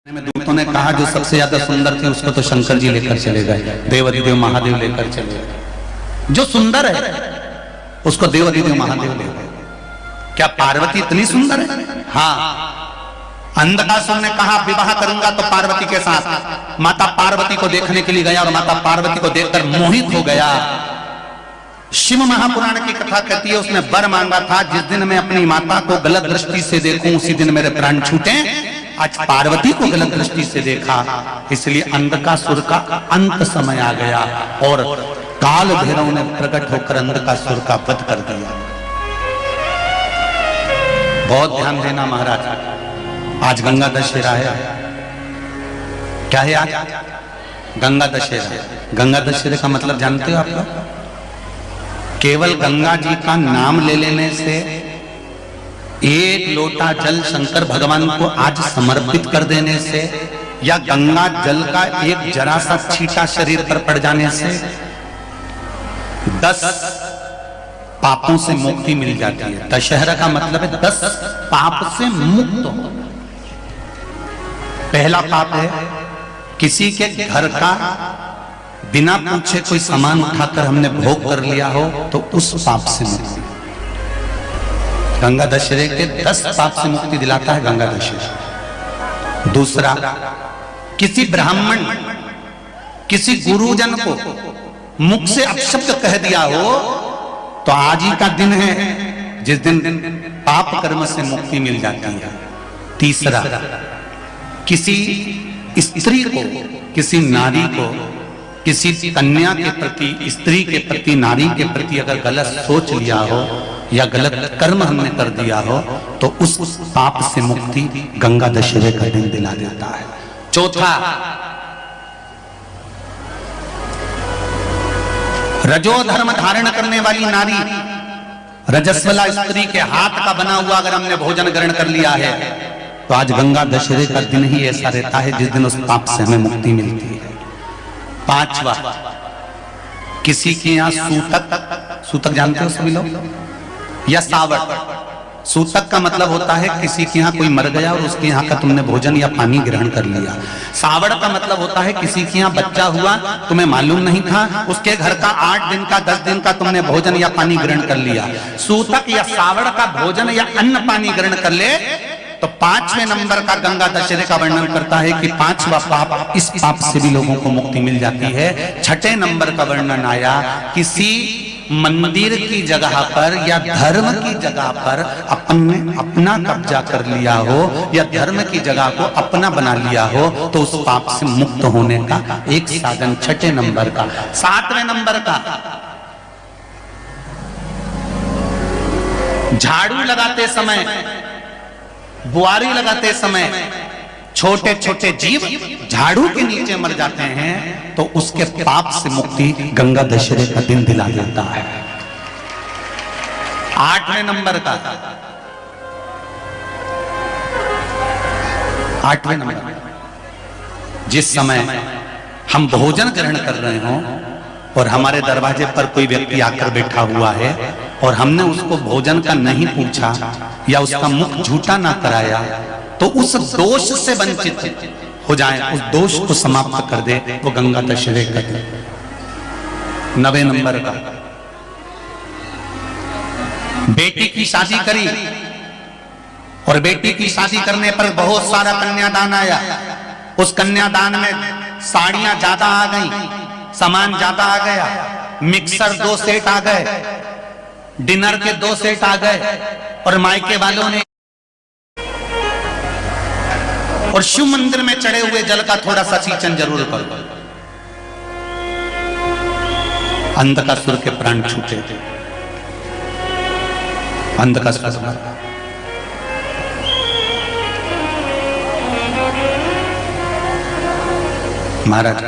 में दूतों ने कहा जो सबसे ज्यादा सुंदर थी उसको तो शंकर जी लेकर चले गए, देवाधिदेव महादेव लेकर चले गए। जो सुंदर है उसको देवाधिदेव महादेव ले गए। क्या पार्वती इतनी सुंदर है? हाँ। अंधकासुर ने कहा विवाह करूंगा तो पार्वती के साथ। माता पार्वती को देखने के लिए गया और माता पार्वती को देखकर मोहित हो गया। शिव महापुराण की कथा कहती है उसने वर मांगा था, जिस दिन मैं अपनी माता को गलत दृष्टि से देखूं उसी दिन मेरे प्राण छूटे। आज पार्वती को गलत दृष्टि से देखा, इसलिए अंधकासुर का अंत समय आ गया और काल भैरव ने प्रकट होकर अंधकासुर का वध कर दिया। बहुत ध्यान देना महाराज, आज गंगा दशहरा है। क्या है आज? गंगा दशहरा। गंगा दशहरे का मतलब जानते हो आप लोग? केवल गंगा जी का नाम ले लेने से, एक लोटा जल शंकर भगवान को आज समर्पित कर देने से, या गंगा जल का एक जरा सा छींटा शरीर पर पड़ जाने से 10 पापों से मुक्ति मिल जाती है। दशहरा का मतलब है 10 पाप से मुक्त हो। पहला पाप है किसी के घर का बिना पूछे कोई सामान उठाकर हमने भोग कर लिया हो तो उस पाप से मुक्ति। गंगा दशहरे के 10 पाप से मुक्ति दिलाता है गंगा दशहरा। दूसरा, किसी ब्राह्मण किसी गुरुजन को मुख से अपशब्द कह दिया हो तो आज ही का दिन है जिस दिन पाप कर्म से मुक्ति मिल जाती है। तीसरा, किसी स्त्री को, किसी नारी को, किसी कन्या के प्रति, स्त्री के प्रति, नारी के प्रति अगर गलत सोच लिया हो या गलत कर्म हमने कर दिया हो तो उस पाप से मुक्ति गंगा दशहरे का दिन दिला देता है। चौथा, रजो धर्म धारण करने वाली नारी, रजस्वला स्त्री के हाथ का बना हुआ अगर हमने भोजन ग्रहण कर लिया है तो आज गंगा दशहरे का दिन ही ऐसा रहता है जिस दिन उस पाप से हमें मुक्ति मिलती है। पांचवा, किसी के यहाँ सूतक, सूतक जानते हो सभी लोग, या सावट। सूतक का मतलब होता है किसी के यहाँ कोई मर गया और उसके यहाँ का तुमने भोजन या पानी ग्रहण कर लिया। सावड़ का मतलब होता है किसी के यहाँ बच्चा हुआ, तुम्हें मालूम नहीं था, उसके घर का 8 दिन का 10 दिन का तुमने भोजन या पानी ग्रहण कर लिया। सूतक या सावड़ का भोजन या अन्न पानी ग्रहण कर ले तो 5वें नंबर का गंगा दशहरे का वर्णन करता है कि 5वां पाप, इस पाप से भी लोगों को मुक्ति मिल जाती है। 6ठे नंबर का वर्णन आया, किसी मंदिर की जगह पर या धर्म की जगह पर अपना कब्जा कर लिया हो या धर्म की जगह को अपना बना लिया हो तो उस पाप से मुक्त होने का एक साधन 6ठे नंबर का। 7वें नंबर का, झाड़ू लगाते समय, बुआरी लगाते समय छोटे छोटे जीव झाड़ू के नीचे मर जाते हैं तो उसके पाप से मुक्ति गंगा दशहरे का दिन दिला देता है। 8वें नंबर का, 8वें नंबर, जिस समय हम भोजन ग्रहण कर रहे हों और हमारे दरवाजे पर कोई व्यक्ति आकर बैठा हुआ है और हमने उसको भोजन का नहीं पूछा या उसका मुख झूठा ना कराया तो उस दोष से वंचित हो जाए, उस दोष को समाप्त कर दे, वो गंगा दशहरे का दिन। 9वें नंबर का, बेटी की शादी करी और बेटी की शादी करने पर बहुत सारा कन्यादान आया। उस कन्यादान में साड़ियां ज्यादा आ गई, सामान ज्यादा आ गया, मिक्सर 2 सेट आ गए, डिनर के 2 सेट आ गए और मायके वालों ने और शिव मंदिर में चढ़े हुए जल का थोड़ा सा सिंचन जरूर कर। अंधकासुर के प्राण छूटे। अंधकासुर महाराज